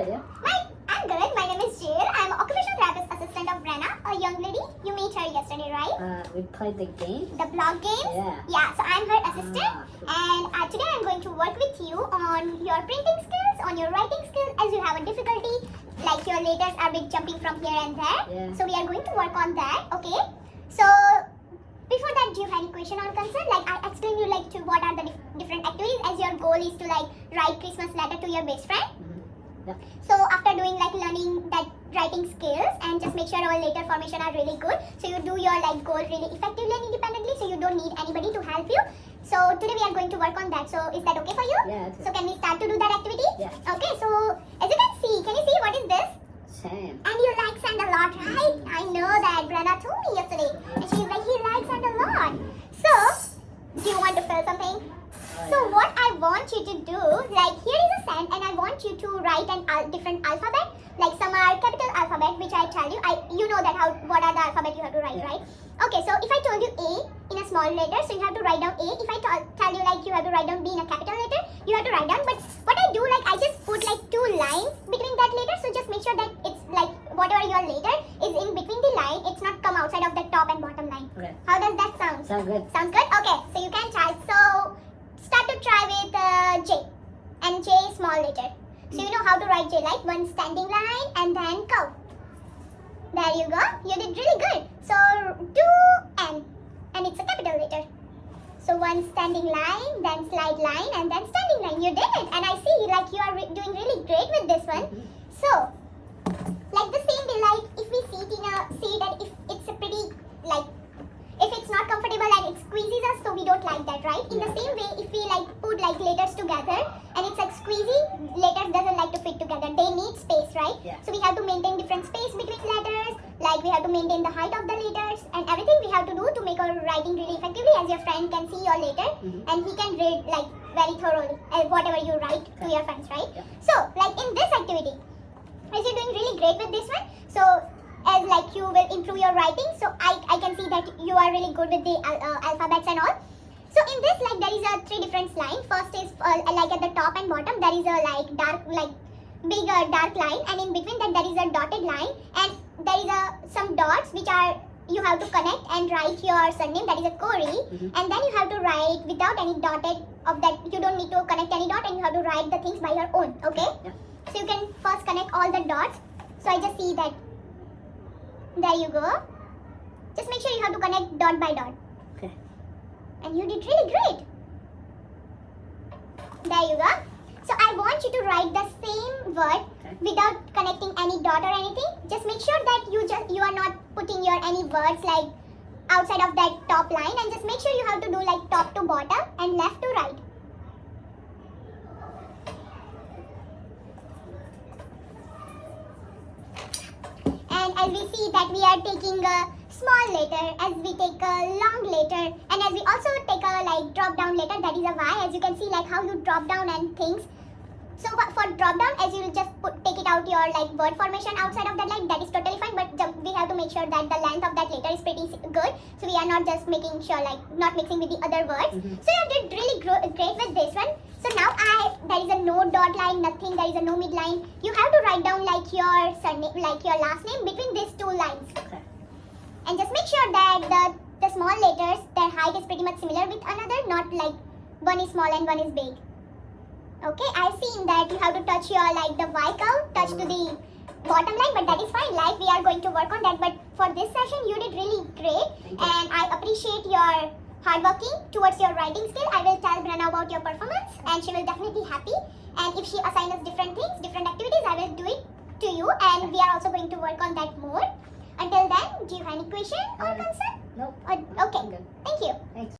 are you? I'm good. My name is Jill. I'm an occupational therapist assistant of Brenna, a young lady. You met her yesterday, right? We played the game? The blog games? Yeah. Yeah, so I'm her assistant. And today I'm going to work with you on your printing skills, on your writing skills, as you have a difficulty. Like your letters are big jumping from here and there. Yeah. So we are going to work on that, okay? So before that, do you have any question or concern? Like I explained you like to what are the different activities, as your goal is to like write Christmas letter to your best friend. Yeah. So after doing like learning that writing skills and just make sure our letter formation are really good. So you do your like goal really effectively and independently. So you don't need anybody to help you. So today we are going to work on that. So is that okay for you? Yeah. So can we start to do that activity? Yeah. Okay. So as you can you see what is this? Sand. And you like sand a lot, right? I know that. Brenna told me yesterday. And she's like, he likes sand a lot. So, do you want to fill something? So what I want you to do, like here is a sand and I want you to write an different alphabet. Like some are capital alphabet, which I tell you. You know that what are the alphabet you have to write, right? Okay, so if I told you A in a small letter, so you have to write down A. If I tell you like you have to write down B in a capital letter, you have to write down. But what I do, like I just put like 2 lines between that letter. So just make sure that it's like whatever your letter is in between the line, it's not come outside of the top and bottom line. Okay. How does that sound? Sounds good. Sounds good? Okay, so you can try. So start to try with J, and J is small letter. So you know how to write J, like one standing line and then curve. There you go. You did really good. So do N, and it's a capital letter. So one standing line, then slide line, and then standing line. You did it, and I see like you are doing really great with this one. So like the same way, like if we see it in a seat, and if it's a pretty like if it's not comfortable and it squeezes us, so we don't like that, right? In the same way, if we like put like letters together and it's like squeezy, letters doesn't like to fit together. They need space, right? Yeah. So we have to maintain different space between letters. Like we have to maintain the height of the letters and everything we have to do to make our writing really effectively, as your friend can see your letter and he can read like very thoroughly whatever you write to your friends, right? Yeah. So like in this activity, as you're doing really great with this one, so as like you will improve your writing, so I can see that you are really good with the alphabets and all. So in this, like there is a 3 different lines. First is like at the top and bottom there is a like dark, like bigger dark line, and in between that there is a dotted line, and there is some dots which are you have to connect and write your surname, that is a Corey, and then you have to write without any dotted of that. You don't need to connect any dot, and you have to write the things by your own. Okay. Yeah. So you can first connect all the dots. So I just see that. There you go. Just make sure you have to connect dot by dot. Okay. And you did really great. There you go. So I want you to write the same word without connecting any dot or anything. Just make sure that you are not putting your any words like outside of that top line, and just make sure you have to do like top to bottom and left to right. And as we see that we are taking a small letter, as we take a long letter, and as we also take a like drop down letter, that is a Y. As you can see like how you drop down and things. So for drop down, as you will just take it out your like word formation outside of that line, that is totally fine, but we have to make sure that the length of that letter is pretty good. So we are not just making sure like not mixing with the other words. So you did really great with this one. So now there is a no dot line, nothing, there is a no mid line. You have to write down like your surname, like your last name between these 2 lines. Okay. And just make sure that the small letters, their height is pretty much similar with another, not like one is small and one is big. Okay, I've seen that you have to touch your like the Y curve, touch to the bottom line, but that is fine. Like we are going to work on that. But for this session, you did really great, and I appreciate your hard working towards your writing skill. I will tell Brenna about your performance, and she will definitely be happy. And if she assigns us different things, different activities, I will do it to you, and we are also going to work on that more. Until then, do you have any question or concern? Nope. Okay, Good. thank you. Thanks.